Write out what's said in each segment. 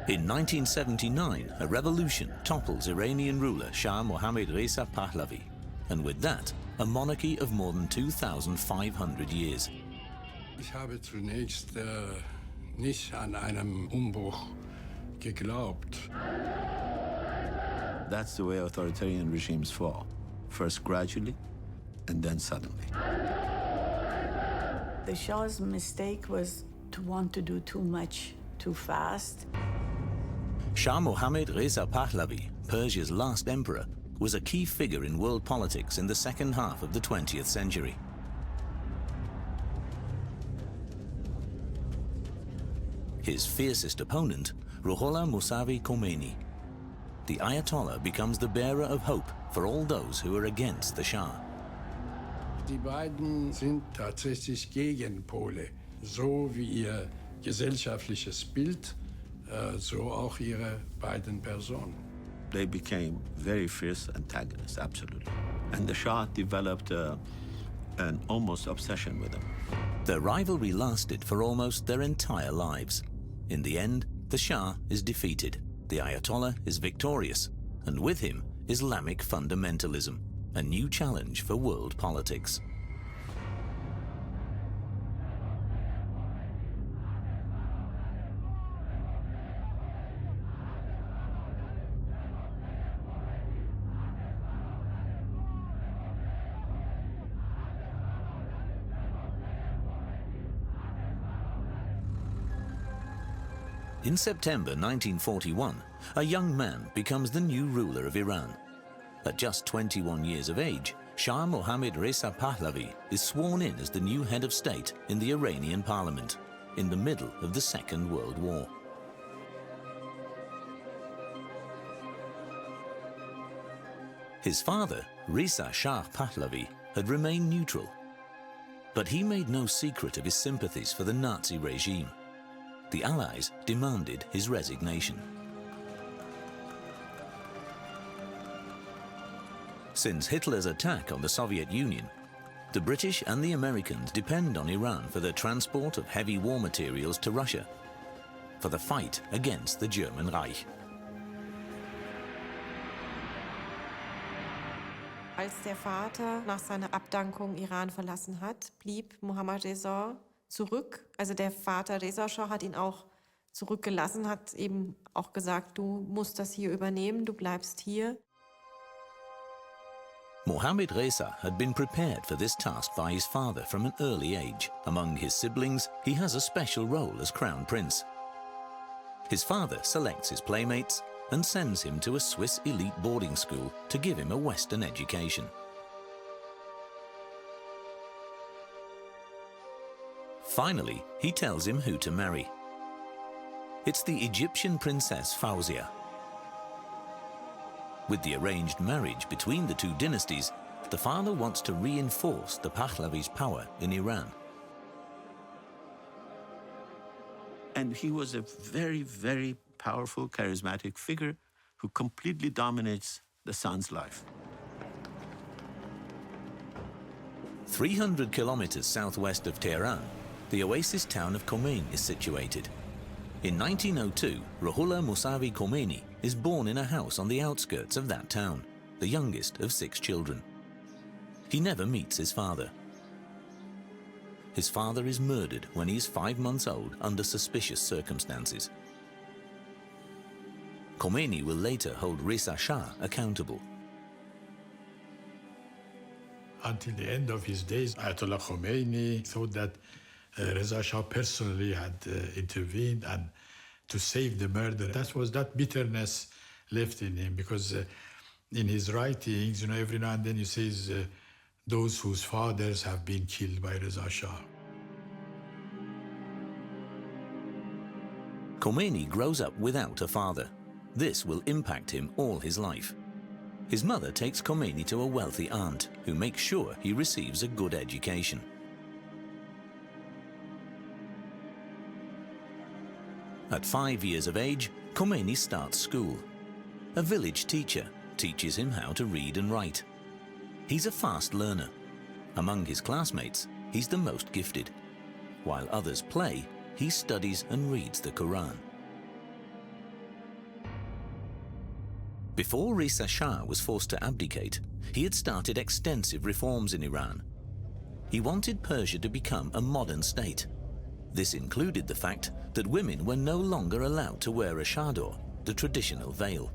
In 1979, a revolution topples Iranian ruler Shah Mohammad Reza Pahlavi, and with that, a monarchy of more than 2,500 years. Ich habe zunächst nicht an einem Umbruch geglaubt. That's the way authoritarian regimes fall. First gradually, and then suddenly. The Shah's mistake was to want to do too much too fast. Shah Mohammad Reza Pahlavi, Persia's last emperor, was a key figure in world politics in the second half of the 20th century. His fiercest opponent, Ruhollah Mousavi Khomeini. The Ayatollah becomes the bearer of hope for all those who are against the Shah. Die beiden sind tatsächlich Gegenpole, so wie ihr gesellschaftliches Bild, so auch ihre beiden Personen. They became very fierce antagonists, absolutely. And the Shah developed an almost obsession with them. Their rivalry lasted for almost their entire lives. In the end, the Shah is defeated, the Ayatollah is victorious, and with him, Islamic fundamentalism, a new challenge for world politics. In September 1941, a young man becomes the new ruler of Iran. At just 21 years of age, Shah Mohammad Reza Pahlavi is sworn in as the new head of state in the Iranian parliament, in the middle of the Second World War. His father, Reza Shah Pahlavi, had remained neutral. But he made no secret of his sympathies for the Nazi regime. The Allies demanded his resignation. Since Hitler's attack on the Soviet Union, the British and the Americans depend on Iran for the transport of heavy war materials to Russia, for the fight against the German Reich. Als der Vater nach seiner Abdankung Iran verlassen hat, blieb Mohammad Reza zurück. Also der Vater Reza Shah hat ihn auch zurückgelassen, hat eben auch gesagt, du musst das hier übernehmen, du bleibst hier. Mohammad Reza had been prepared for this task by his father from an early age. Among his siblings, he has a special role as crown prince. His father selects his playmates and sends him to a Swiss elite boarding school to give him a Western education. Finally, he tells him who to marry. It's the Egyptian princess Fawzia. With the arranged marriage between the two dynasties, the father wants to reinforce the Pahlavis' power in Iran. And he was a very, very powerful, charismatic figure who completely dominates the son's life. 300 kilometers southwest of Tehran, the oasis town of Khomeini is situated. In 1902, Ruhollah Mousavi Khomeini is born in a house on the outskirts of that town, the youngest of 6 children. He never meets his father. His father is murdered when he is 5 months old under suspicious circumstances. Khomeini will later hold Reza Shah accountable. Until the end of his days, Ayatollah Khomeini thought that Reza Shah personally had intervened and to save the murder. That was that bitterness left in him, because in his writings, every now and then he says, those whose fathers have been killed by Reza Shah. Khomeini grows up without a father. This will impact him all his life. His mother takes Khomeini to a wealthy aunt who makes sure he receives a good education. At 5 years of age, Khomeini starts school. A village teacher teaches him how to read and write. He's a fast learner. Among his classmates, he's the most gifted. While others play, he studies and reads the Quran. Before Reza Shah was forced to abdicate, he had started extensive reforms in Iran. He wanted Persia to become a modern state. This included the fact that women were no longer allowed to wear a chador, the traditional veil.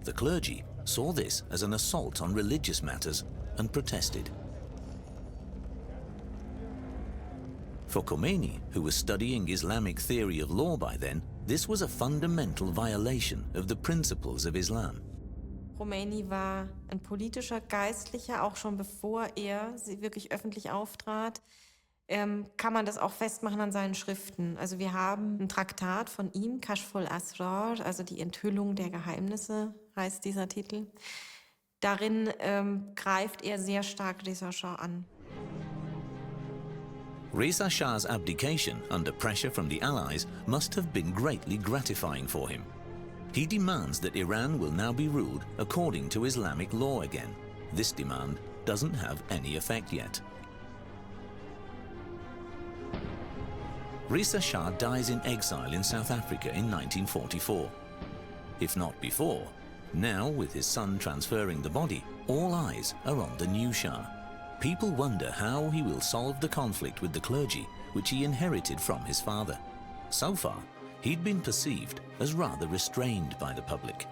The clergy saw this as an assault on religious matters and protested. For Khomeini, who was studying Islamic theory of law by then, this was a fundamental violation of the principles of Islam. Khomeini war ein politischer Geistlicher, auch schon bevor er wirklich öffentlich auftrat. Kann man das auch festmachen an seinen Schriften. Also wir haben ein Traktat von ihm, Kashful Asrar, also die Enthüllung der Geheimnisse heißt dieser Titel. Darin greift er sehr stark Reza Shah an. Reza Shah's abdication under pressure from the Allies must have been greatly gratifying for him. He demands that Iran will now be ruled according to Islamic law again. This demand doesn't have any effect yet. Reza Shah dies in exile in South Africa in 1944. If not before, now with his son transferring the body, all eyes are on the new Shah. People wonder how he will solve the conflict with the clergy, which he inherited from his father. So far, he'd been perceived as rather restrained by the public.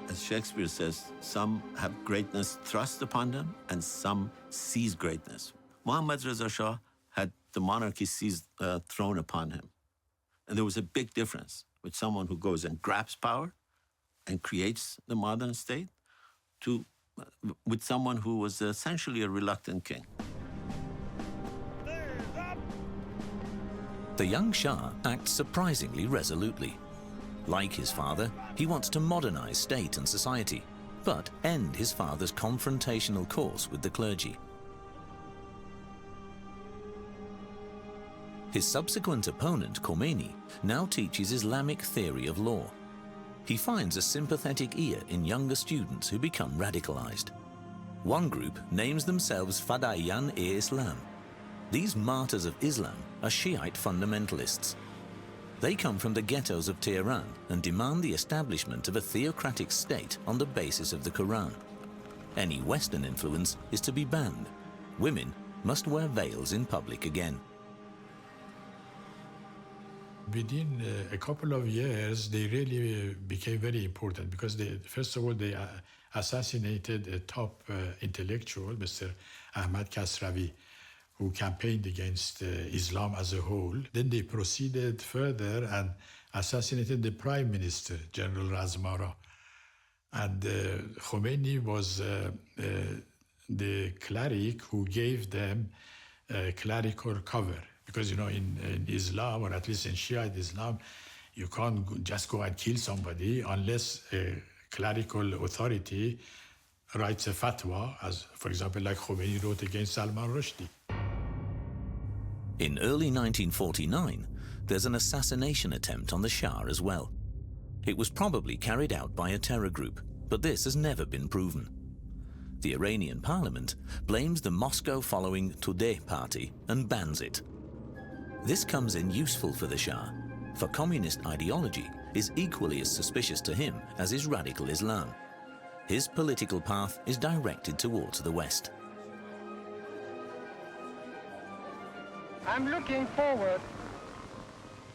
As Shakespeare says, some have greatness thrust upon them and some seize greatness. Mohammad Reza Shah had the monarchy thrown upon him. And there was a big difference with someone who goes and grabs power and creates the modern state with someone who was essentially a reluctant king. The young Shah acts surprisingly resolutely. Like his father, he wants to modernize state and society, but end his father's confrontational course with the clergy. His subsequent opponent, Khomeini, now teaches Islamic theory of law. He finds a sympathetic ear in younger students who become radicalized. One group names themselves Fadaiyan-e-Islam. These martyrs of Islam are Shiite fundamentalists. They come from the ghettos of Tehran and demand the establishment of a theocratic state on the basis of the Quran. Any Western influence is to be banned. Women must wear veils in public again. Within a couple of years, they really became very important because first of all, they assassinated a top intellectual, Mr. Ahmad Kasravi, who campaigned against Islam as a whole. Then they proceeded further and assassinated the Prime Minister, General Razmara. And Khomeini was the cleric who gave them clerical cover. Because, you know, in Islam, or at least in Shiite Islam, you can't just go and kill somebody unless a clerical authority writes a fatwa, as, for example, like Khomeini wrote against Salman Rushdie. In early 1949, there's an assassination attempt on the Shah as well. It was probably carried out by a terror group, but this has never been proven. The Iranian parliament blames the Moscow-following Tudeh party and bans it. This comes in useful for the Shah, for communist ideology is equally as suspicious to him as is radical Islam. His political path is directed towards the West. I'm looking forward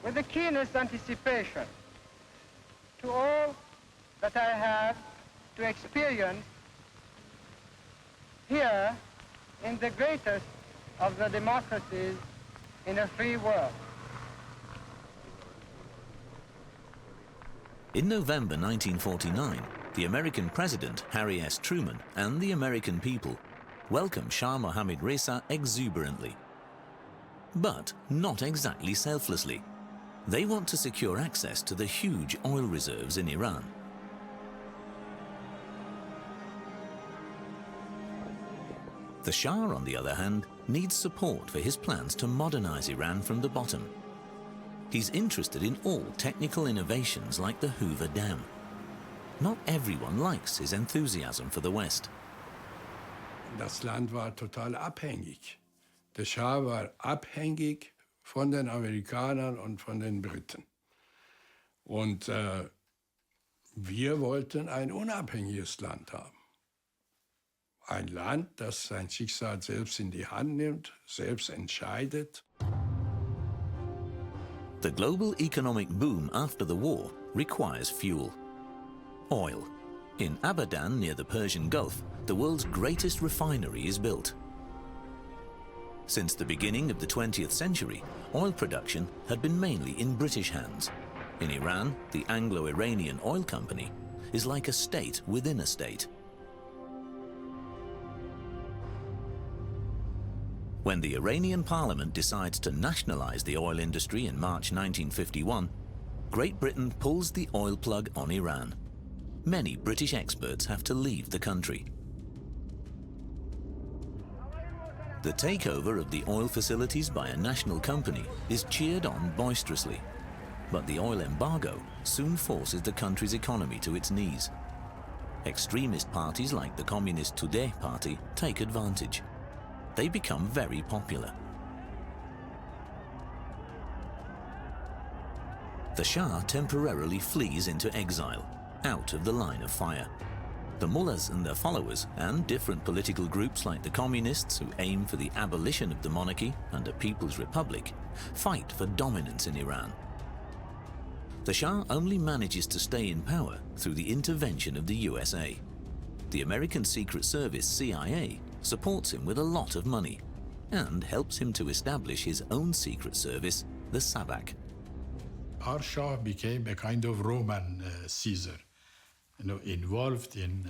with the keenest anticipation to all that I have to experience here in the greatest of the democracies in a free world. In November 1949, the American President Harry S. Truman and the American people welcome Shah Mohammad Reza exuberantly. But not exactly selflessly. They want to secure access to the huge oil reserves in Iran. The Shah, on the other hand, needs support for his plans to modernize Iran from the bottom. He's interested in all technical innovations like the Hoover Dam. Not everyone likes his enthusiasm for the West. Das Land war total abhängig. Der Schah war abhängig von den Amerikanern und von den Briten. Und wir wollten ein unabhängiges Land haben. Ein Land, das sein Schicksal selbst in die Hand nimmt, selbst entscheidet. The global economic boom after the war requires fuel. Oil. In Abadan, near the Persian Gulf, the world's greatest refinery is built. Since the beginning of the 20th century, oil production had been mainly in British hands. In Iran, the Anglo-Iranian Oil Company is like a state within a state. When the Iranian parliament decides to nationalize the oil industry in March 1951, Great Britain pulls the oil plug on Iran. Many British experts have to leave the country. The takeover of the oil facilities by a national company is cheered on boisterously. But the oil embargo soon forces the country's economy to its knees. Extremist parties like the Communist Tudeh party take advantage. They become very popular. The Shah temporarily flees into exile, out of the line of fire. The mullahs and their followers, and different political groups like the communists who aim for the abolition of the monarchy and a people's republic, fight for dominance in Iran. The Shah only manages to stay in power through the intervention of the USA. The American Secret Service, CIA, supports him with a lot of money and helps him to establish his own secret service, the Sabak. Our Shah became a kind of Roman Caesar, involved in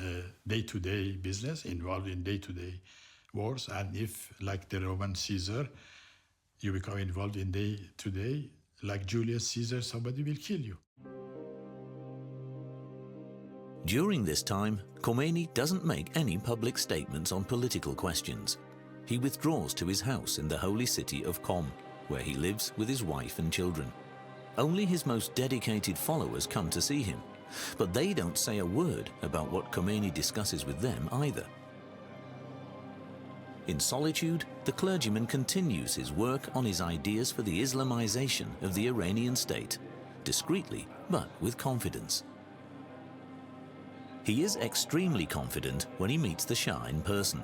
day-to-day business, involved in day-to-day wars, and if, like the Roman Caesar, you become involved in day-to-day, like Julius Caesar, somebody will kill you. During this time, Khomeini doesn't make any public statements on political questions. He withdraws to his house in the holy city of Qom, where he lives with his wife and children. Only his most dedicated followers come to see him, but they don't say a word about what Khomeini discusses with them either. In solitude, the clergyman continues his work on his ideas for the Islamization of the Iranian state, discreetly but with confidence. He is extremely confident when he meets the Shah in person.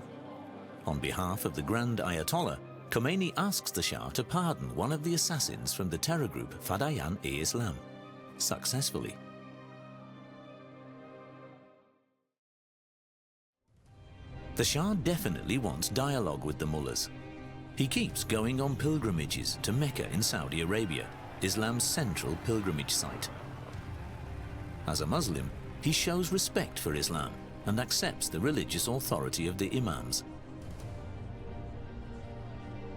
On behalf of the Grand Ayatollah, Khomeini asks the Shah to pardon one of the assassins from the terror group Fadayan-e-Islam, successfully. The Shah definitely wants dialogue with the mullahs. He keeps going on pilgrimages to Mecca in Saudi Arabia, Islam's central pilgrimage site. As a Muslim, he shows respect for Islam and accepts the religious authority of the imams.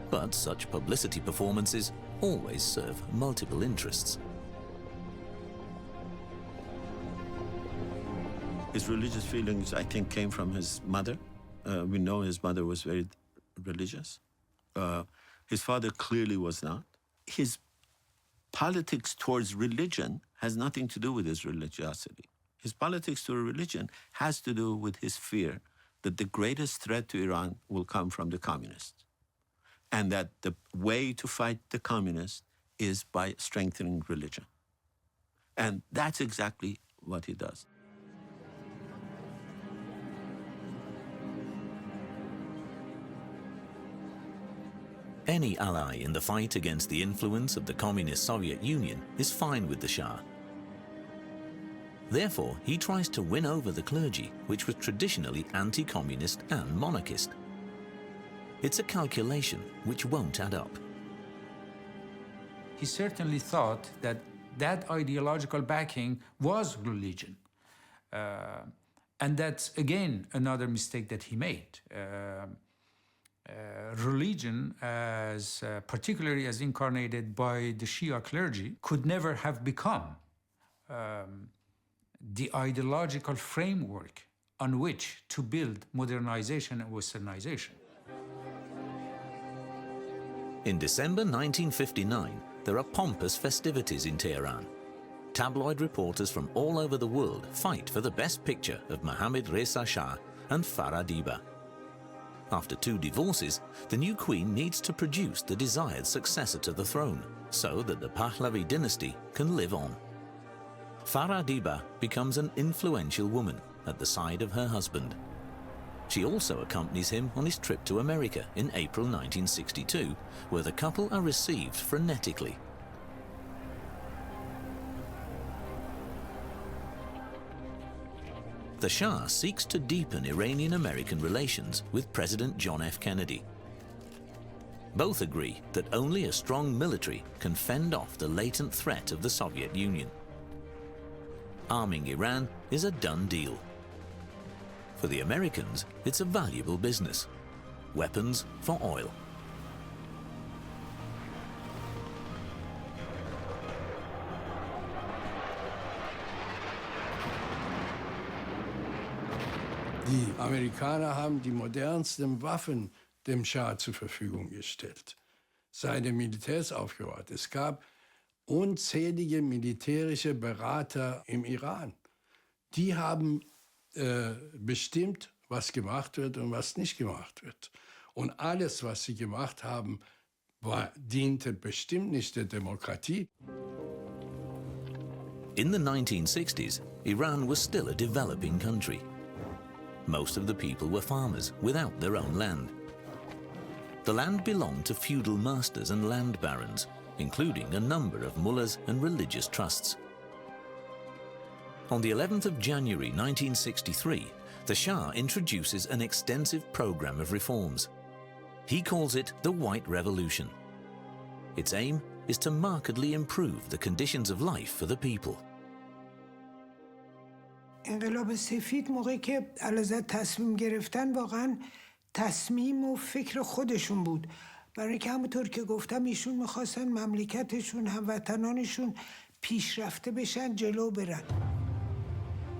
But such publicity performances always serve multiple interests. His religious feelings, I think, came from his mother. We know his mother was very religious. His father clearly was not. His politics towards religion has nothing to do with his religiosity. His politics to religion has to do with his fear that the greatest threat to Iran will come from the communists, and that the way to fight the communists is by strengthening religion. And that's exactly what he does. Any ally in the fight against the influence of the communist Soviet Union is fine with the Shah. Therefore, he tries to win over the clergy, which was traditionally anti-communist and monarchist. It's a calculation which won't add up. He certainly thought that that ideological backing was religion. And that's, again, another mistake that he made. Religion, particularly as incarnated by the Shia clergy, could never have become the ideological framework on which to build modernization and westernization. In December 1959, there are pompous festivities in Tehran. Tabloid reporters from all over the world fight for the best picture of Mohammad Reza Shah and Farah Diba. After 2 divorces, the new queen needs to produce the desired successor to the throne so that the Pahlavi dynasty can live on. Farah Diba becomes an influential woman at the side of her husband. She also accompanies him on his trip to America in April 1962, where the couple are received frenetically. The Shah seeks to deepen Iranian-American relations with President John F. Kennedy. Both agree that only a strong military can fend off the latent threat of the Soviet Union. Arming Iran is a done deal. For the Americans, it's a valuable business. Weapons for oil. Die Amerikaner haben die modernsten Waffen dem Schah zur Verfügung gestellt, seine Militärs aufgebaut. Es gab unzählige militärische Berater im Iran. Die haben bestimmt, was gemacht wird und was nicht gemacht wird. Und alles, was sie gemacht haben, diente bestimmt nicht der Demokratie. In the 1960s, Iran was still a developing country. Most of the people were farmers without their own land. The land belonged to feudal masters and land barons, including a number of mullahs and religious trusts. On the 11th of January 1963, the Shah introduces an extensive program of reforms. He calls it the White Revolution. Its aim is to markedly improve the conditions of life for the people. انقلاب سفید موقعی که علیزاده تصمیم گرفتن واقعا تصمیم و فکر خودشون بود، برای که همونطور که گفتم ایشون میخواستن مملکتشون، هموطنانشون پیشرفته بشن، جلو برن.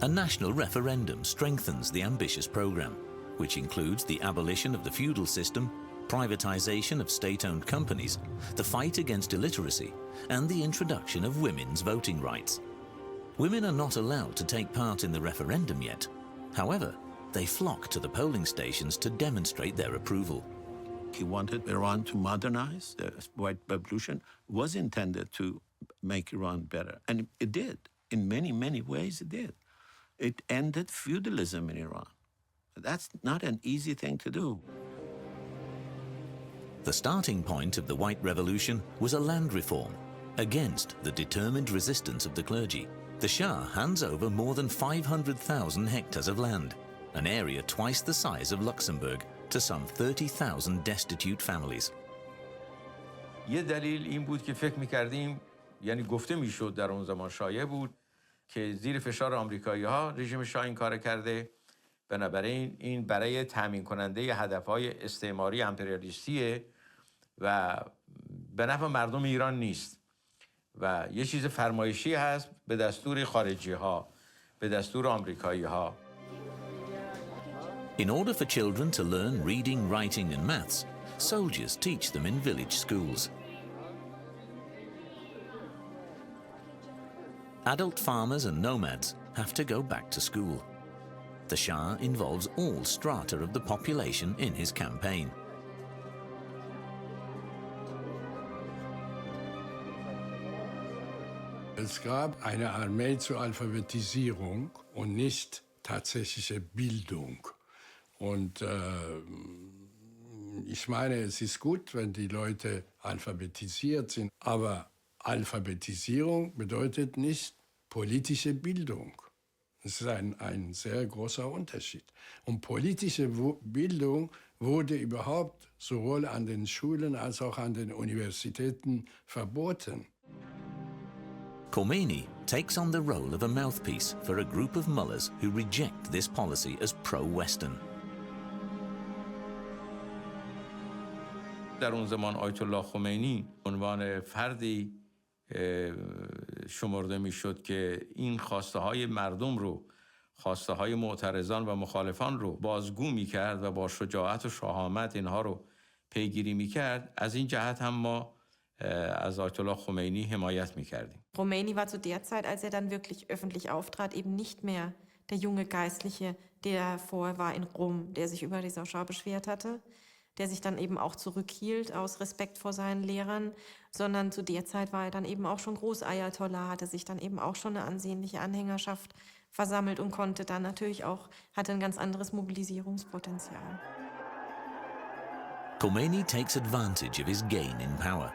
A national referendum strengthens the ambitious program, which includes the abolition of the feudal system, privatization of state-owned companies, the fight against illiteracy, and the introduction of women's voting rights. Women are not allowed to take part in the referendum yet. However, they flock to the polling stations to demonstrate their approval. He wanted Iran to modernize. The White Revolution was intended to make Iran better, and it did. In many, many ways, it did. It ended feudalism in Iran. That's not an easy thing to do. The starting point of the White Revolution was a land reform against the determined resistance of the clergy. The Shah hands over more than 500,000 hectares of land, an area twice the size of Luxembourg, to some 30,000 destitute families. یه دلیل این بود که فکر می‌کردیم، یعنی گفته می‌شد در اون زمان شایع بود که زیر فشار آمریکایی‌ها رژیم شاه این کار کرده، بنابراین این برای تامین کننده هدف‌های استعماری امپریالیستیه و به نفع مردم ایران نیست و یه چیز فرمایشی هست به دستور خارجی‌ها، به دستور آمریکایی‌ها. In order for children to learn reading, writing and maths, soldiers teach them in village schools. Adult farmers and nomads have to go back to school. The Shah involves all strata of the population in his campaign. Es gab eine Armee zur Alphabetisierung und nicht tatsächliche Bildung. Und ich meine, es ist gut, wenn die Leute alphabetisiert sind, aber Alphabetisierung bedeutet nicht politische Bildung. Das ist ein sehr großer Unterschied. Und politische Bildung wurde überhaupt sowohl an den Schulen als auch an den Universitäten verboten. Khomeini takes on the role of a mouthpiece for a group of mullahs who reject this policy as pro-Western. در اون زمان آیت الله خمینی عنوان فردی شمرده میشد که این خواسته های مردم رو، خواسته های معترضان و مخالفان رو بازگو میکرد و با شجاعت و شهامت اینها رو پیگیری میکرد. از این جهت هم ما از آیت الله خمینی حمایت میکردیم. Khomeini war zu der Zeit, als er dann wirklich öffentlich auftrat, eben nicht mehr der junge Geistliche, der vorher war in Rom, der sich über Reza Shah beschwert hatte, der sich dann eben auch zurückhielt aus Respekt vor seinen Lehrern, sondern zu der Zeit war er dann eben auch schon Großayatollah, hatte sich dann eben auch schon eine ansehnliche Anhängerschaft versammelt und konnte dann natürlich auch, hatte ein ganz anderes Mobilisierungspotenzial. Khomeini takes advantage of his gain in power.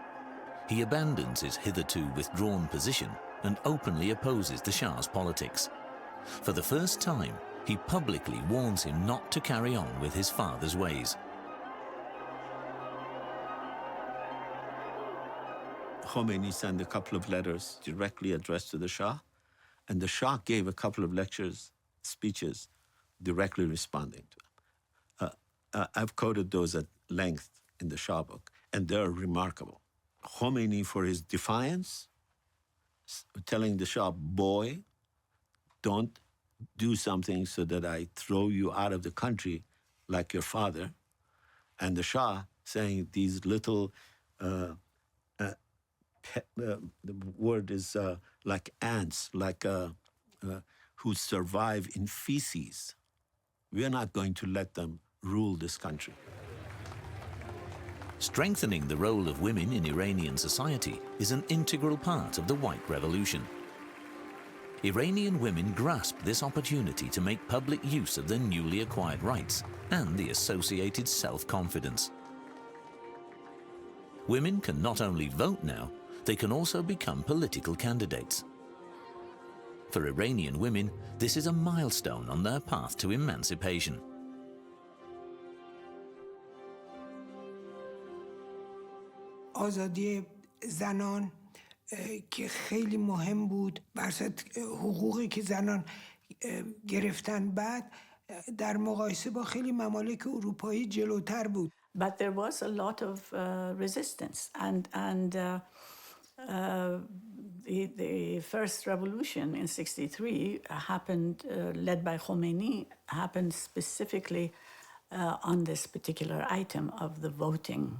He abandons his hitherto withdrawn position and openly opposes the Shah's politics. For the first time, he publicly warns him not to carry on with his father's ways. Khomeini sent a couple of letters directly addressed to the Shah, and the Shah gave a couple of speeches, directly responding to him. I've quoted those at length in the Shah book, and they're remarkable. Khomeini, for his defiance, telling the Shah, boy, don't do something so that I throw you out of the country like your father. And the Shah saying these little, the word is like ants, like who survive in feces. We are not going to let them rule this country. Strengthening the role of women in Iranian society is an integral part of the White Revolution. Iranian women grasped this opportunity to make public use of their newly acquired rights and the associated self-confidence. Women can not only vote now, they can also become political candidates. For Iranian women, this is a milestone on their path to emancipation. آزادی زنان که خیلی مهم بود، برصد حقوقی که زنان گرفتن بعد در مقایسه با خیلی ممالک اروپایی جلوتر بود. But there was a lot of resistance, and the first revolution in '63 happened, led by Khomeini, happened specifically on this particular item of the voting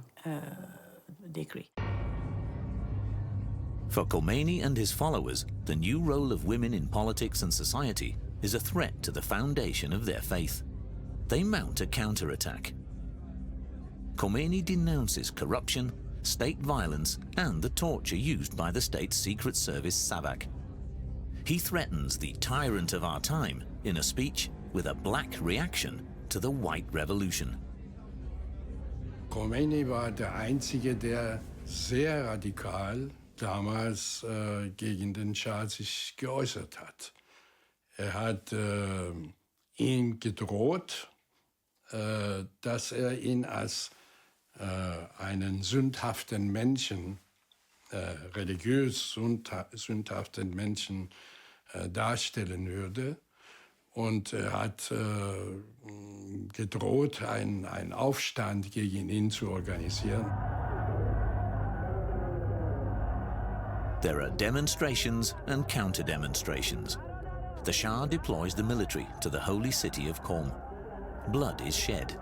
decree. For Khomeini and his followers, the new role of women in politics and society is a threat to the foundation of their faith. They mount a counterattack. Khomeini denounces corruption, state violence, and the torture used by the state's secret service Savak. He threatens the tyrant of our time in a speech with a black reaction to the White Revolution. Khomeini war der Einzige, der sehr radikal damals gegen den Schah sich geäußert hat. Er hat ihn gedroht, dass er ihn als einen sündhaften Menschen, religiös sündhaften Menschen darstellen würde. Und er hat gedroht, einen Aufstand gegen ihn zu organisieren. There are demonstrations and counter-demonstrations. The Shah deploys the military to the holy city of Qom. Blood is shed.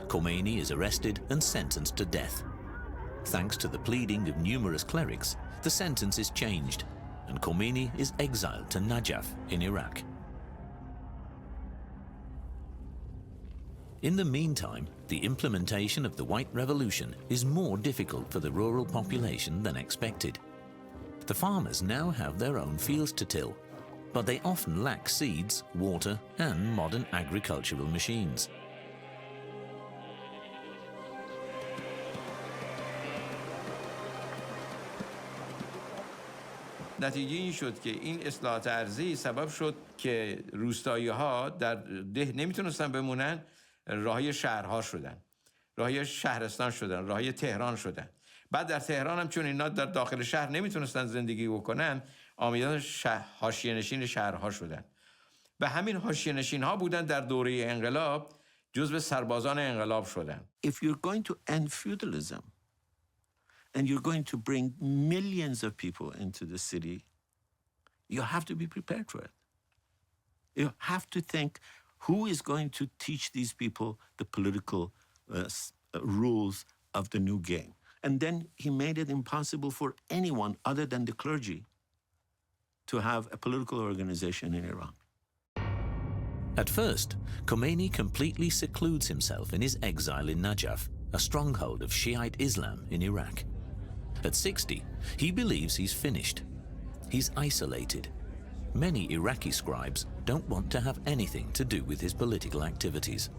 Khomeini is arrested and sentenced to death. Thanks to the pleading of numerous clerics, the sentence is changed, and Khomeini is exiled to Najaf in Iraq. In the meantime, the implementation of the White Revolution is more difficult for the rural population than expected. The farmers now have their own fields to till, but they often lack seeds, water, and modern agricultural machines. نتیجه این شد که این اصلاحات ارضی سبب شد که روستایی‌ها در ده نمیتونستن بمونن، راهی شهرها شدن، راهی شهرستان شدن، راهی تهران شدن. بعد در تهران هم چون اینا در داخل شهر نمیتونستن زندگی بکنن، آمدن حاشیه‌نشین شهرها شدن. و همین حاشیه‌نشین‌ها بودن در دوره انقلاب جزو سربازان انقلاب شدن. If you're going to end feudalism and you're going to bring millions of people into the city, you have to be prepared for it. You have to think, who is going to teach these people the political rules of the new game? And then he made it impossible for anyone other than the clergy to have a political organization in Iran. At first, Khomeini completely secludes himself in his exile in Najaf, a stronghold of Shiite Islam in Iraq. At 60, he believes he's finished. He's isolated. Many Iraqi scribes don't want to have anything to do with his political activities.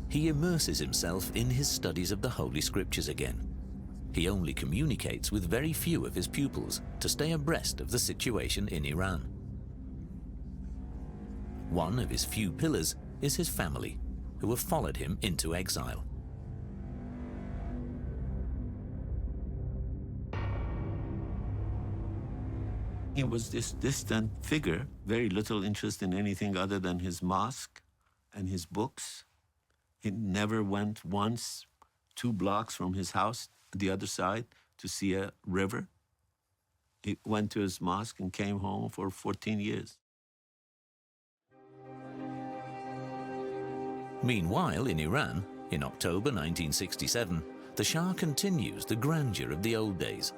He immerses himself in his studies of the Holy Scriptures again. He only communicates with very few of his pupils to stay abreast of the situation in Iran. One of his few pillars is his family, who have followed him into exile. He was this distant figure, very little interest in anything other than his mosque and his books. He never went once 2 blocks from his house, the other side, to see a river. He went to his mosque and came home for 14 years. Meanwhile, in Iran, in October 1967, the Shah continues the grandeur of the old days.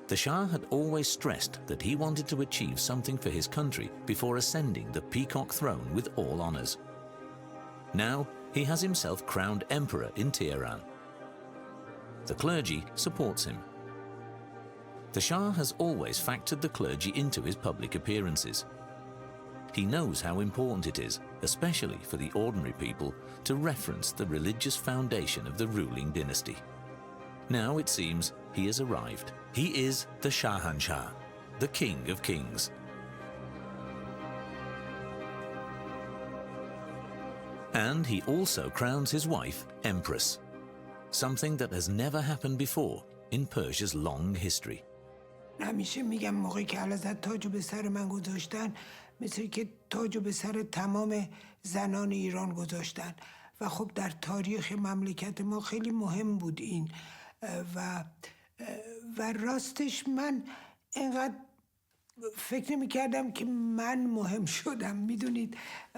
The Shah had always stressed that he wanted to achieve something for his country before ascending the peacock throne with all honors. Now, he has himself crowned emperor in Tehran. The clergy supports him. The Shah has always factored the clergy into his public appearances. He knows how important it is, especially for the ordinary people, to reference the religious foundation of the ruling dynasty. Now it seems he has arrived. He is the Shahanshah, the King of Kings. And he also crowns his wife Empress, something that has never happened before in Persia's long history. همیشه میگم موقعی که حضرت تاجو به سر من گذاشتن مثل که تاجو به سر تمام زنان ایران گذاشتن و خب در تاریخ مملکت ما خیلی مهم بود این و راستش من اینقدر فکر نمی‌کردم که من مهم شدم. میدونید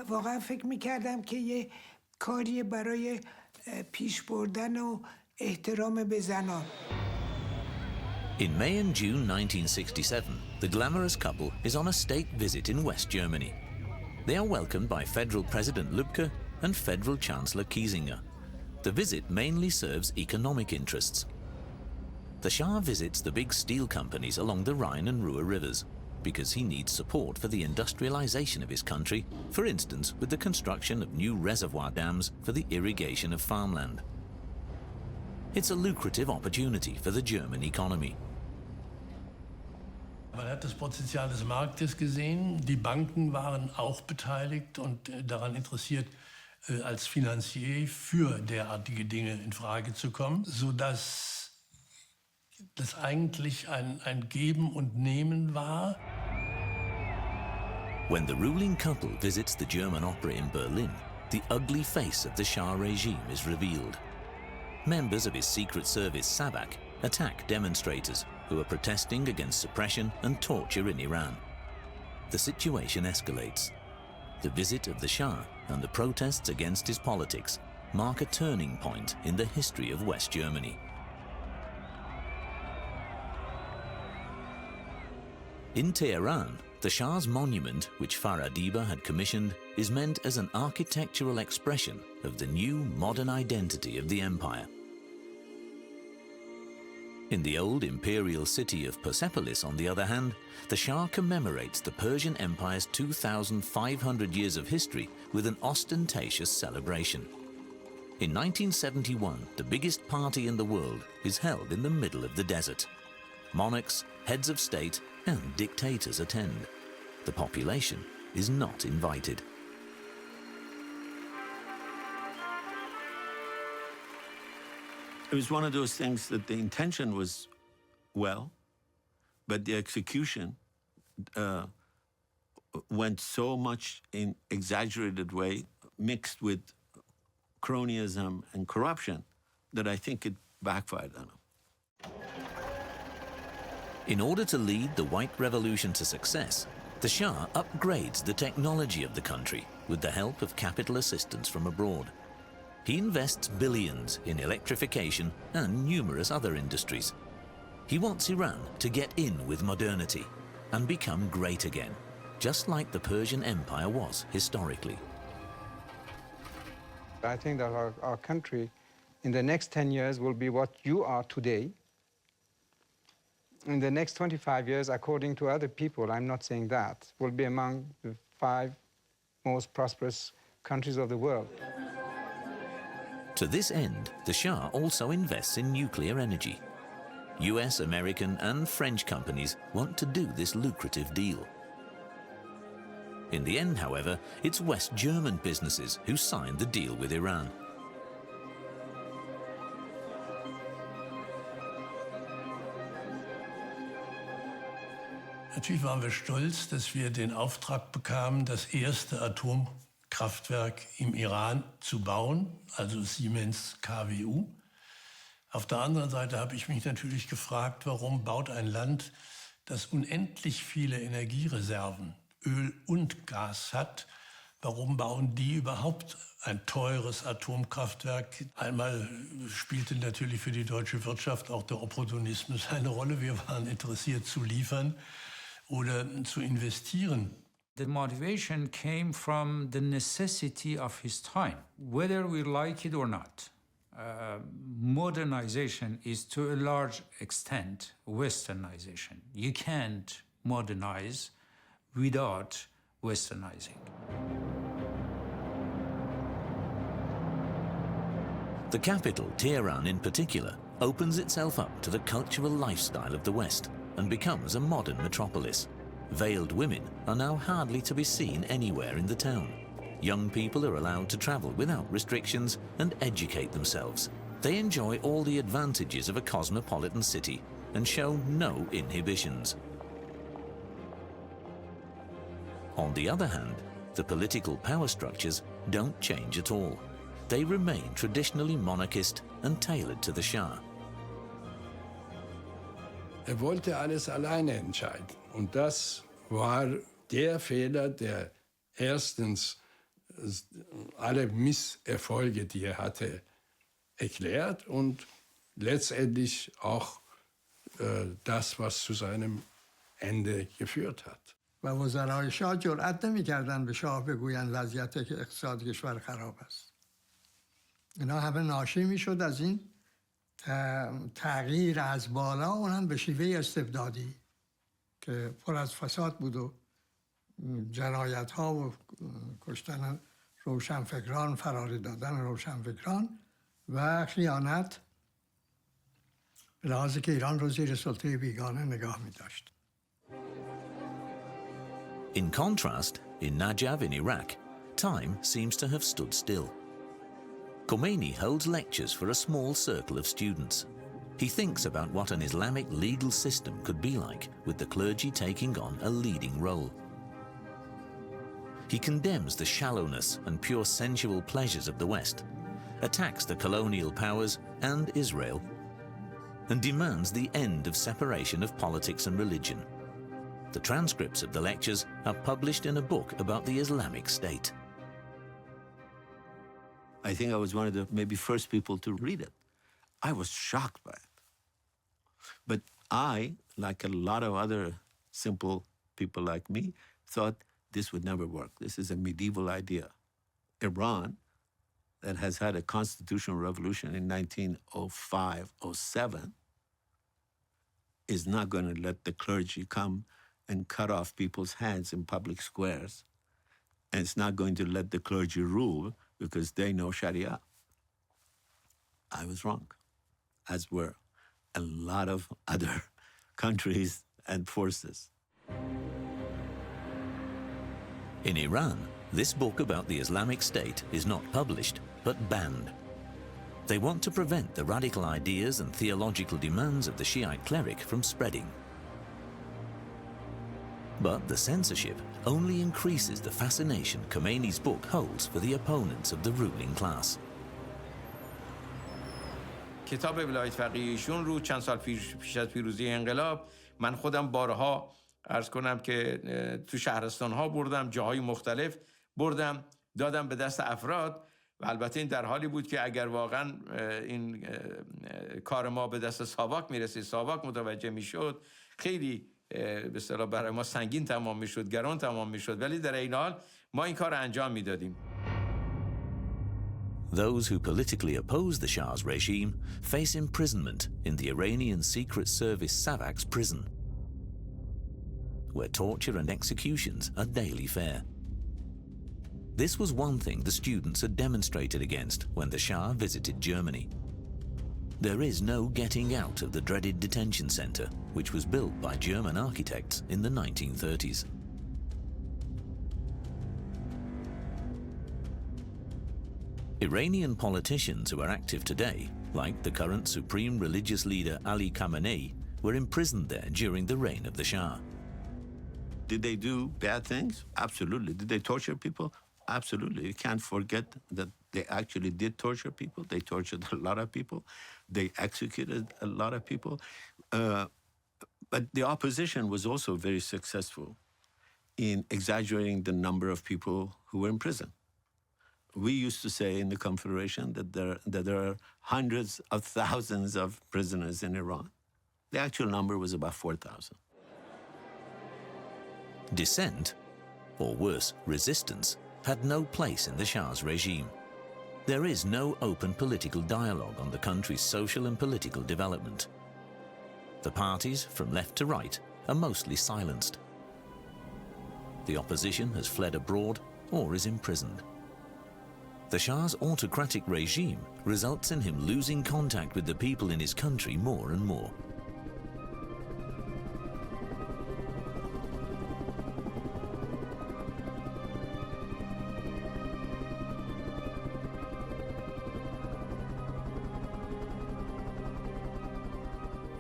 واقعا فکر می‌کردم که یه کاری برای پیش بردن و احترام به زنان. In May and June 1967, the glamorous couple is on a state visit in West Germany. They are welcomed by Federal President Lübke and Federal Chancellor Kiesinger. The visit mainly serves economic interests. The Shah visits the big steel companies along the Rhine and Ruhr rivers because he needs support for the industrialization of his country, for instance with the construction of new reservoir dams for the irrigation of farmland. It's a lucrative opportunity for the German economy. Man hat das Potenzial des Marktes gesehen. Die Banken waren auch beteiligt und daran interessiert, als Finanzier für derartige Dinge in Frage zu kommen, sodass das eigentlich ein Geben und Nehmen war. When the ruling couple visits the German opera in Berlin, the ugly face of the Shah regime is revealed. Members of his secret service Sabak attack demonstrators who are protesting against suppression and torture in Iran. The situation escalates. The visit of the Shah and the protests against his politics mark a turning point in the history of West Germany. In Tehran, the Shah's monument, which Faradiba had commissioned, is meant as an architectural expression of the new modern identity of the empire. In the old imperial city of Persepolis, on the other hand, the Shah commemorates the Persian Empire's 2,500 years of history with an ostentatious celebration. In 1971, the biggest party in the world is held in the middle of the desert. Monarchs, heads of state, and dictators attend. The population is not invited. It was one of those things that the intention was well, but the execution went so much in exaggerated way, mixed with cronyism and corruption, that I think it backfired on him. In order to lead the White Revolution to success, the Shah upgrades the technology of the country with the help of capital assistance from abroad. He invests billions in electrification and numerous other industries. He wants Iran to get in with modernity, and become great again, just like the Persian Empire was historically. I think that our country in the next 10 years will be what you are today. In the next 25 years, according to other people, I'm not saying that, will be among the 5 most prosperous countries of the world. To this end, the Shah also invests in nuclear energy. US, American, and French companies want to do this lucrative deal. In the end, however, it's West German businesses who signed the deal with Iran. Natürlich waren wir stolz, dass wir den Auftrag bekamen, das erste Atomkraftwerk im Iran zu bauen, also Siemens KWU. Auf der anderen Seite habe ich mich natürlich gefragt, warum baut ein Land, das unendlich viele Energiereserven, Öl und Gas hat, warum bauen die überhaupt ein teures Atomkraftwerk? Einmal spielte natürlich für die deutsche Wirtschaft auch der Opportunismus eine Rolle. Wir waren interessiert zu liefern oder zu investieren. The motivation came from the necessity of his time, whether we like it or not. Modernization is to a large extent westernization. You can't modernize without westernizing. The capital, Tehran in particular, opens itself up to the cultural lifestyle of the West and becomes a modern metropolis. Veiled women are now hardly to be seen anywhere in the town. Young people are allowed to travel without restrictions and educate themselves. They enjoy all the advantages of a cosmopolitan city and show no inhibitions. On the other hand, the political power structures don't change at all. They remain traditionally monarchist and tailored to the Shah. Wollte alles alleine entscheiden. Und das war der Fehler, der erstens alle Misserfolge, die hatte, erklärt und letztendlich auch das, was zu seinem Ende geführt hat. و وزرای شاه جرأت نمی‌کردند به شاه بگویند وضعیت اقتصاد کشور خراب است. اینا همه ناشی میشد از این تغییر از بالا، اونم به شیوه استبدادی که پر از فساد بود و جنایت‌ها و کشتن روشنفکران، فراری دادن روشنفکران و خیانت، به لحاظی که ایران رو زیر سلطه بیگانه نگاه می‌داشت. In contrast, in Najaf in Iraq, time seems to have stood still. Khomeini holds lectures for a small circle of students. He thinks about what an Islamic legal system could be like, with the clergy taking on a leading role. He condemns the shallowness and pure sensual pleasures of the West, attacks the colonial powers and Israel, and demands the end of separation of politics and religion. The transcripts of the lectures are published in a book about the Islamic State. I think I was one of the maybe first people to read it. I was shocked by it. But I, like a lot of other simple people like me, thought this would never work. This is a medieval idea. Iran, that has had a constitutional revolution in 1905-07, is not going to let the clergy come and cut off people's hands in public squares. And it's not going to let the clergy rule because they know Sharia. I was wrong, as were a lot of other countries and forces. In Iran, this book about the Islamic State is not published, but banned. They want to prevent the radical ideas and theological demands of the Shiite cleric from spreading. But the censorship only increases the fascination Khomeini's book holds for the opponents of the ruling class. کتاب ولایت فقیه ایشون رو چند سال پیش از پیروزی انقلاب من خودم بارها عرض کنم که تو شهرستان‌ها بردم، جاهای مختلف بردم، دادم به دست افراد و البته این در حالی بود که اگر واقعا این کار ما به دست ساواک میرسید، ساواک متوجه میشد، خیلی به اصطلاح برای ما سنگین تمام میشد، گران تمام میشد، ولی در این حال ما این کار انجام میدادیم. Those who politically oppose the Shah's regime face imprisonment in the Iranian Secret Service Savaks prison, where torture and executions are daily fare. This was one thing the students had demonstrated against when the Shah visited Germany. There is no getting out of the dreaded detention center, which was built by German architects in the 1930s. Iranian politicians who are active today, like the current supreme religious leader Ali Khamenei, were imprisoned there during the reign of the Shah. Did they do bad things? Absolutely. Did they torture people? Absolutely. You can't forget that they actually did torture people. They tortured a lot of people. They executed a lot of people. But the opposition was also very successful in exaggerating the number of people who were in prison. We used to say in the Confederation that there are hundreds of thousands of prisoners in Iran. The actual number was about 4,000. Dissent, or worse, resistance, had no place in the Shah's regime. There is no open political dialogue on the country's social and political development. The parties, from left to right, are mostly silenced. The opposition has fled abroad or is imprisoned. The Shah's autocratic regime results in him losing contact with the people in his country more and more.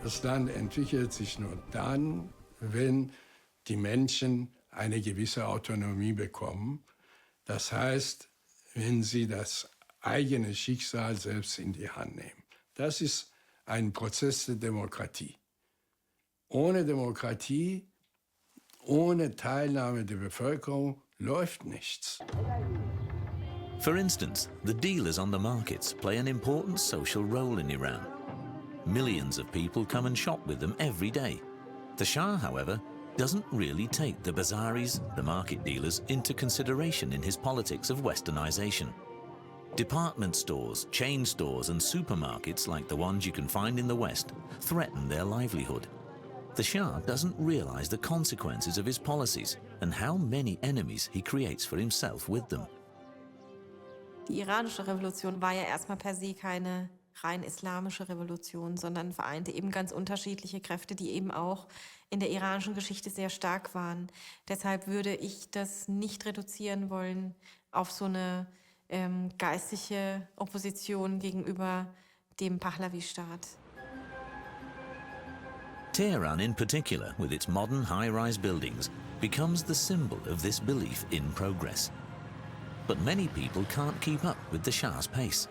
Das Land entwickelt sich nur dann, wenn die Menschen eine gewisse Autonomie bekommen. Das heißt, wenn sie das eigene Schicksal selbst in die Hand nehmen. Das ist ein Prozess der Demokratie. Ohne Demokratie, ohne Teilnahme der Bevölkerung läuft nichts. For instance, the dealers on the markets play an important social role in Iran. Millions of people come and shop with them every day. The Shah, however, doesn't really take the bazaris, the market dealers, into consideration in his politics of westernization. Department stores, chain stores and supermarkets like the ones you can find in the West threaten their livelihood. The Shah doesn't realize the consequences of his policies and how many enemies he creates for himself with them. Die iranische Revolution war ja erstmal per se keine rein islamische Revolution, sondern vereinte eben ganz unterschiedliche Kräfte, die eben auch in der iranischen Geschichte sehr stark waren. Deshalb würde ich das nicht reduzieren wollen auf so eine geistliche Opposition gegenüber dem Pahlavi-Staat. Tehran in particular, with its modern high-rise buildings, becomes the symbol of this belief in progress. But many people can't keep up with the Shah's pace.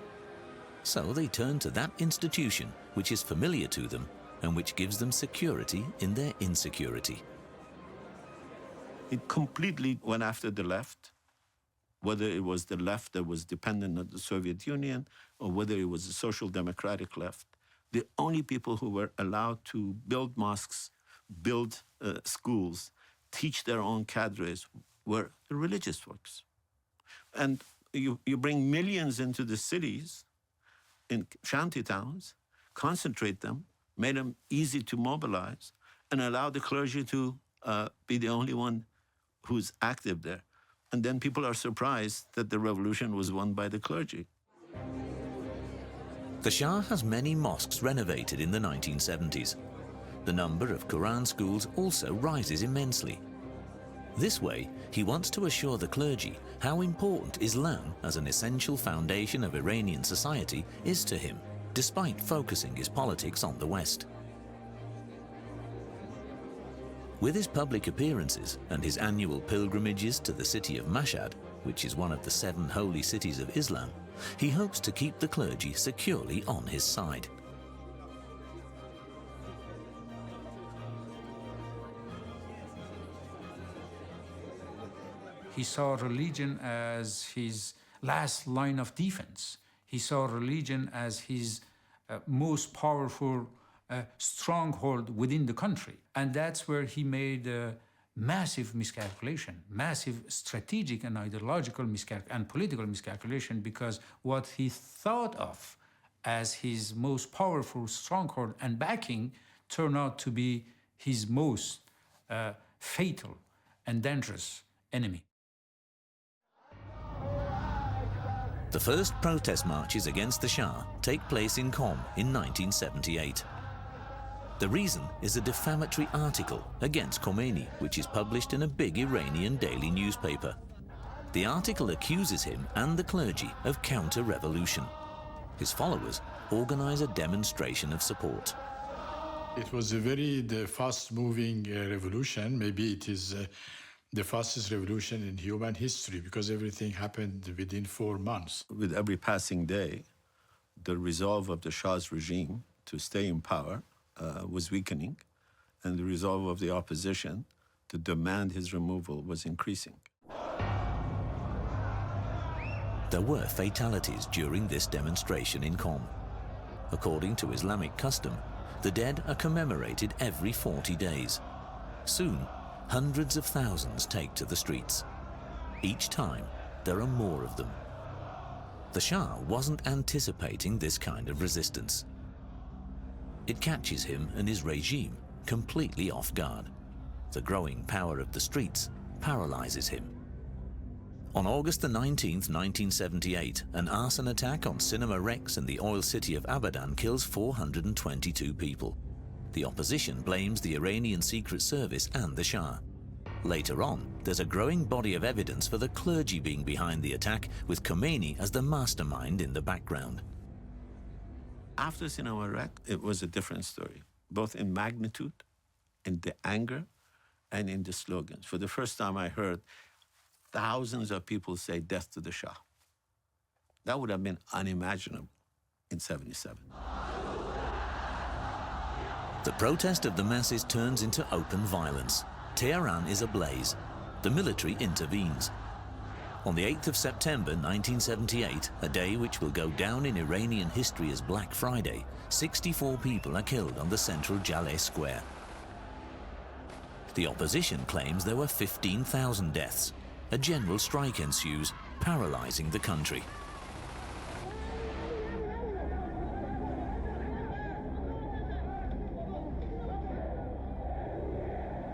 So they turn to that institution which is familiar to them and which gives them security in their insecurity. It completely went after the left, whether it was the left that was dependent on the Soviet Union or whether it was the social democratic left. The only people who were allowed to build mosques, build schools, teach their own cadres were the religious folks. And you bring millions into the cities, in shanty towns, concentrate them, made them easy to mobilize, and allow the clergy to be the only one who's active there. And then people are surprised that the revolution was won by the clergy. The Shah has many mosques renovated in the 1970s. The number of Quran schools also rises immensely. This way, he wants to assure the clergy how important Islam as an essential foundation of Iranian society is to him, despite focusing his politics on the West. With his public appearances and his annual pilgrimages to the city of Mashhad, which is one of the 7 holy cities of Islam, he hopes to keep the clergy securely on his side. He saw religion as his last line of defense. He saw religion as his most powerful stronghold within the country. And that's where he made a massive miscalculation, massive strategic and ideological and political miscalculation, because what he thought of as his most powerful stronghold and backing turned out to be his most fatal and dangerous enemy. The first protest marches against the Shah take place in Qom in 1978. The reason is a defamatory article against Khomeini, which is published in a big Iranian daily newspaper. The article accuses him and the clergy of counter-revolution. His followers organize a demonstration of support. It was the fast-moving revolution. Maybe it is the fastest revolution in human history, because everything happened within 4 months. With every passing day, the resolve of the Shah's regime to stay in power was weakening, and the resolve of the opposition to demand his removal was increasing. There were fatalities during this demonstration in Qom. According to Islamic custom, the dead are commemorated every 40 days. Soon, hundreds of thousands take to the streets. Each time, there are more of them. The Shah wasn't anticipating this kind of resistance. It catches him and his regime completely off guard. The growing power of the streets paralyzes him. On August the 19th, 1978, an arson attack on Cinema Rex in the oil city of Abadan kills 422 people. The opposition blames the Iranian Secret Service and the Shah. Later on, there's a growing body of evidence for the clergy being behind the attack, with Khomeini as the mastermind in the background. After Cinema Rex, it was a different story, both in magnitude, in the anger, and in the slogans. For the first time, I heard thousands of people say death to the Shah. That would have been unimaginable in '77. The protest of the masses turns into open violence. Tehran is ablaze. The military intervenes. On the 8th of September 1978, a day which will go down in Iranian history as Black Friday, 64 people are killed on the central Jaleh Square. The opposition claims there were 15,000 deaths. A general strike ensues, paralyzing the country.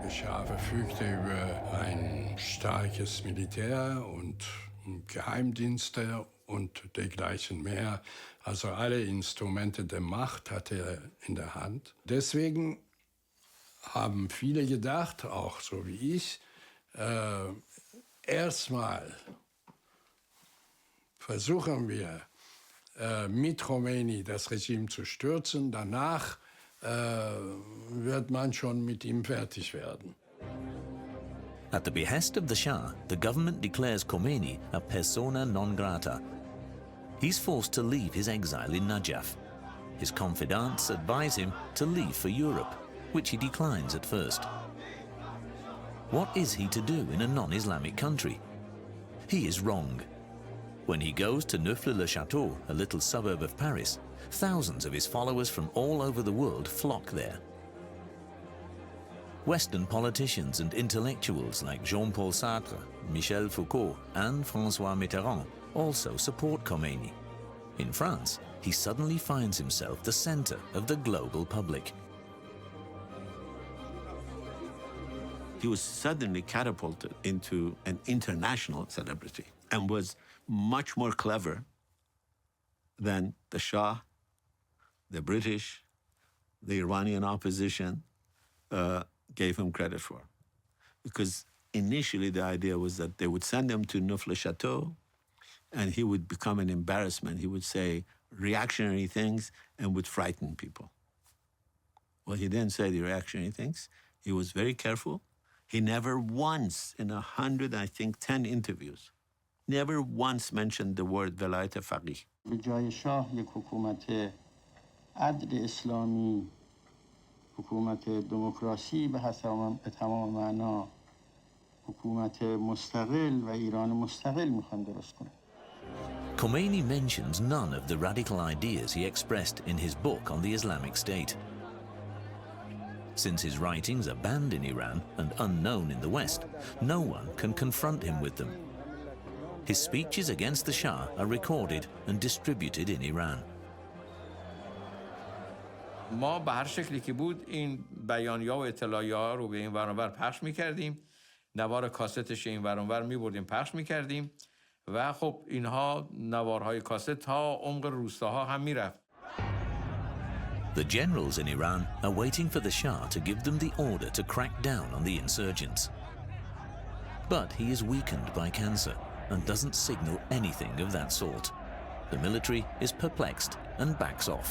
Der Schah verfügte über ein starkes Militär und Geheimdienste und dergleichen mehr. Also alle Instrumente der Macht hatte er in der Hand. Deswegen haben viele gedacht, auch so wie ich, erstmal versuchen wir mit Khomeini das Regime zu stürzen, danach wird man schon mit ihm fertig werden. At the behest of the Shah, the government declares Khomeini a persona non grata. He's forced to leave his exile in Najaf. His confidants advise him to leave for Europe, which he declines at first. What is he to do in a non-Islamic country? He is wrong. When he goes to Neauphle-le-Château, a little suburb of Paris, thousands of his followers from all over the world flock there. Western politicians and intellectuals like Jean-Paul Sartre, Michel Foucault, and François Mitterrand also support Khomeini. In France, he suddenly finds himself the center of the global public. He was suddenly catapulted into an international celebrity and was much more clever than the Shah, the British, the Iranian opposition gave him credit for. Because initially the idea was that they would send him to Neauphle-le-Château and he would become an embarrassment. He would say reactionary things and would frighten people. Well, he didn't say the reactionary things. He was very careful. He never once, in 10 interviews, never once mentioned the word velayat faqih. به جای شاه یک حکومت عدل اسلامی، حکومت دموکراسی به تمام معنا، حکومت مستقل و ایران مستقل میخوان درست کنن. Khomeini mentions none of the radical ideas he expressed in his book on the Islamic State. Since his writings are banned in Iran and unknown in the West, no one can confront him with them. His speeches against the Shah are recorded and distributed in Iran. ما به هر شکلی که بود این بیانیه‌ها و اطلاعیه‌ها رو به این ور و ور پخش می‌کردیم، نوار کاستش این ور و ور می‌بردیم پخش می‌کردیم و خب اینها نوارهای کاست تا عمق روستاها هم می‌رفت. The generals in Iran are waiting for the Shah to give them the order to crack down on the insurgents. But he is weakened by cancer and doesn't signal anything of that sort. The military is perplexed and backs off.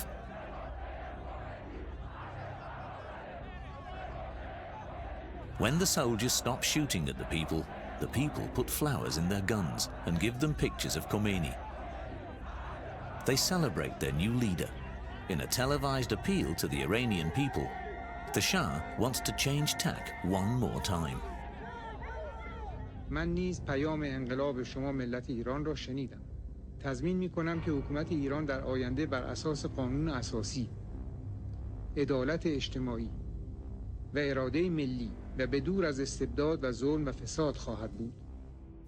When the soldiers stop shooting at the people put flowers in their guns and give them pictures of Khomeini. They celebrate their new leader. In a televised appeal to the Iranian people, the Shah wants to change tack one more time. من نیز پیام انقلاب شما ملت ایران را شنیدم. تضمین می‌کنم که حکومت ایران در آینده بر اساس قانون اساسی، عدالت اجتماعی و اراده ملی و بدور از استبداد و ظلم و فساد خواهد بود.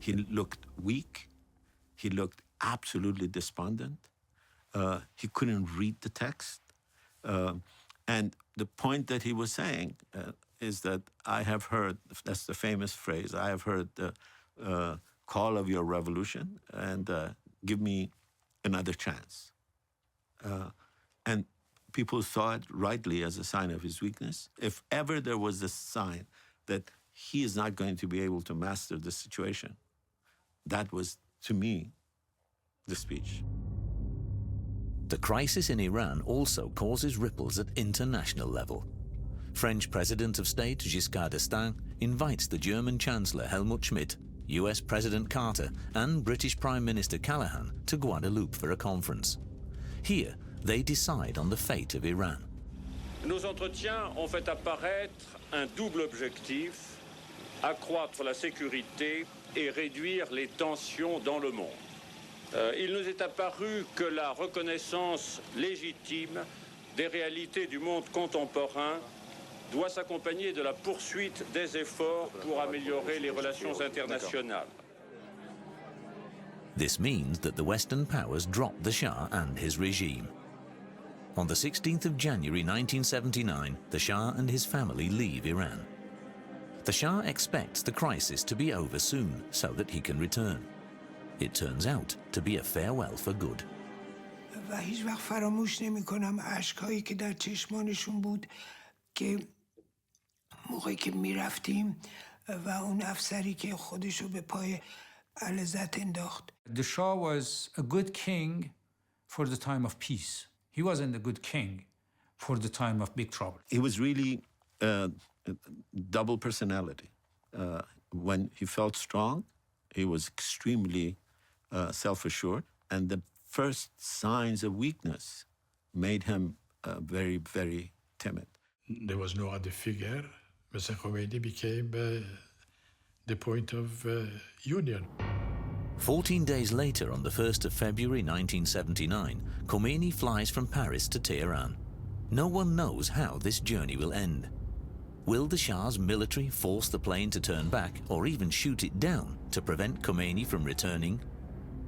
He looked weak. He looked absolutely despondent. He couldn't read the text. And the point that he was saying is that I have heard, that's the famous phrase, I have heard the call of your revolution and give me another chance. And people saw it rightly as a sign of his weakness. If ever there was a sign that he is not going to be able to master the situation, that was, to me, the speech. The crisis in Iran also causes ripples at international level. French President of State Giscard d'Estaing invites the German Chancellor Helmut Schmidt, US President Carter, and British Prime Minister Callaghan to Guadeloupe for a conference. Here, they decide on the fate of Iran. Nos entretiens ont fait apparaître un double objectif, accroître la sécurité et réduire les tensions dans le monde. Il nous est apparu que la reconnaissance légitime des réalités du monde contemporain doit s'accompagner de la poursuite des efforts pour améliorer les relations internationales. This means that the Western powers drop the Shah and his regime. On the 16th of January 1979, the Shah and his family leave Iran. The Shah expects the crisis to be over soon so that he can return. It turns out to be a farewell for good. و هیچ وقت فراموش نمی کنم اشکایی که در چشمانشون بود که موقعی که می رفتیم و اون افسری که خودشو به پای علزت انداخت. The Shah was a good king for the time of peace. He wasn't a good king for the time of big trouble. He was really a double personality. When he felt strong, he was extremely self-assured, and the first signs of weakness made him very, very timid. There was no other figure. Mr. Khomeini became the point of union. 14 days later, on the 1st of February 1979, Khomeini flies from Paris to Tehran. No one knows how this journey will end. Will the Shah's military force the plane to turn back or even shoot it down to prevent Khomeini from returning?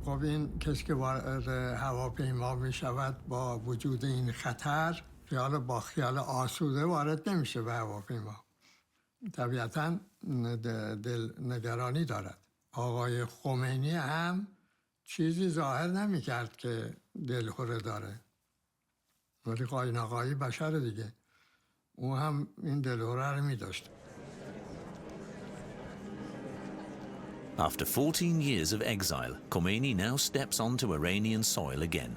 خب این کسی که وارد هواپیما می شود با وجود این خطر با خیال آسوده وارد نمیشه به هواپیما. طبیعتاً دل نگرانی دارد. آقای خمینی هم چیزی ظاهر نمی کرد که دلخوره داره. ولی قایناقایی بشر دیگه. او هم این دلخوره رو می داشت. After 14 years of exile, Khomeini now steps onto Iranian soil again.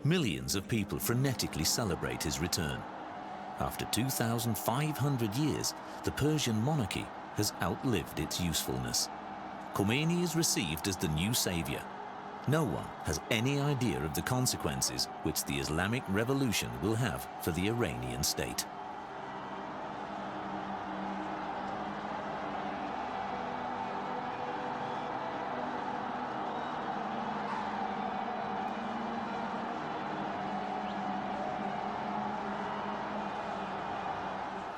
Millions of people frenetically celebrate his return. After 2,500 years, the Persian monarchy has outlived its usefulness. Khomeini is received as the new savior. No one has any idea of the consequences which the Islamic Revolution will have for the Iranian state.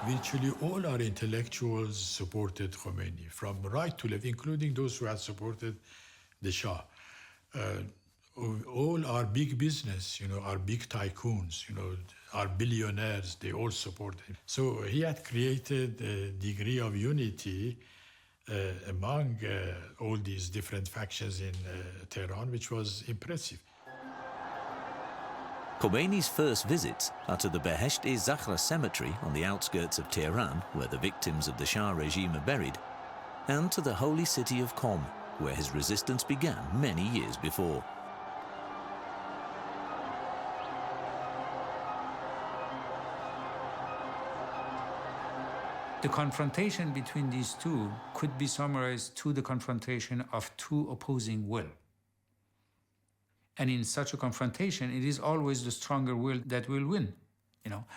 Virtually all our intellectuals supported Khomeini, from right to left, including those who had supported the Shah. All our big business, our big tycoons, our billionaires, they all supported him. So he had created a degree of unity among all these different factions in Tehran, which was impressive. Khomeini's first visits are to the Behesht-e-Zahra cemetery on the outskirts of Tehran, where the victims of the Shah regime are buried, and to the holy city of Qom, where his resistance began many years before. The confrontation between these two could be summarized to the confrontation of two opposing will. And in such a confrontation, it is always the stronger will that will win,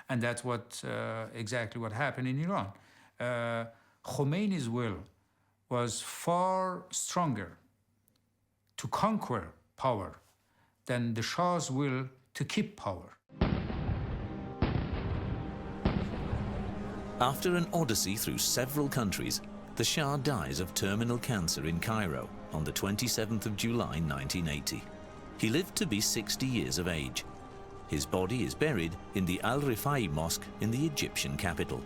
and that's exactly what happened in Iran. Khomeini's will was far stronger to conquer power than the Shah's will to keep power. After an odyssey through several countries, the Shah dies of terminal cancer in Cairo on the 27th of July 1980. He lived to be 60 years of age. His body is buried in the Al-Rifai Mosque in the Egyptian capital.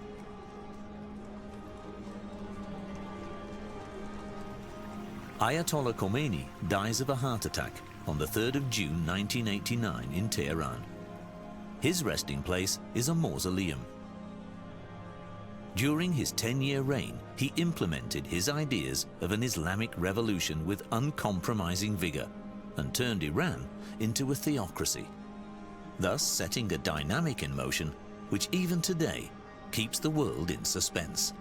Ayatollah Khomeini dies of a heart attack on the 3rd of June 1989 in Tehran. His resting place is a mausoleum. During his 10-year reign, he implemented his ideas of an Islamic revolution with uncompromising vigor and turned Iran into a theocracy, thus setting a dynamic in motion which even today keeps the world in suspense.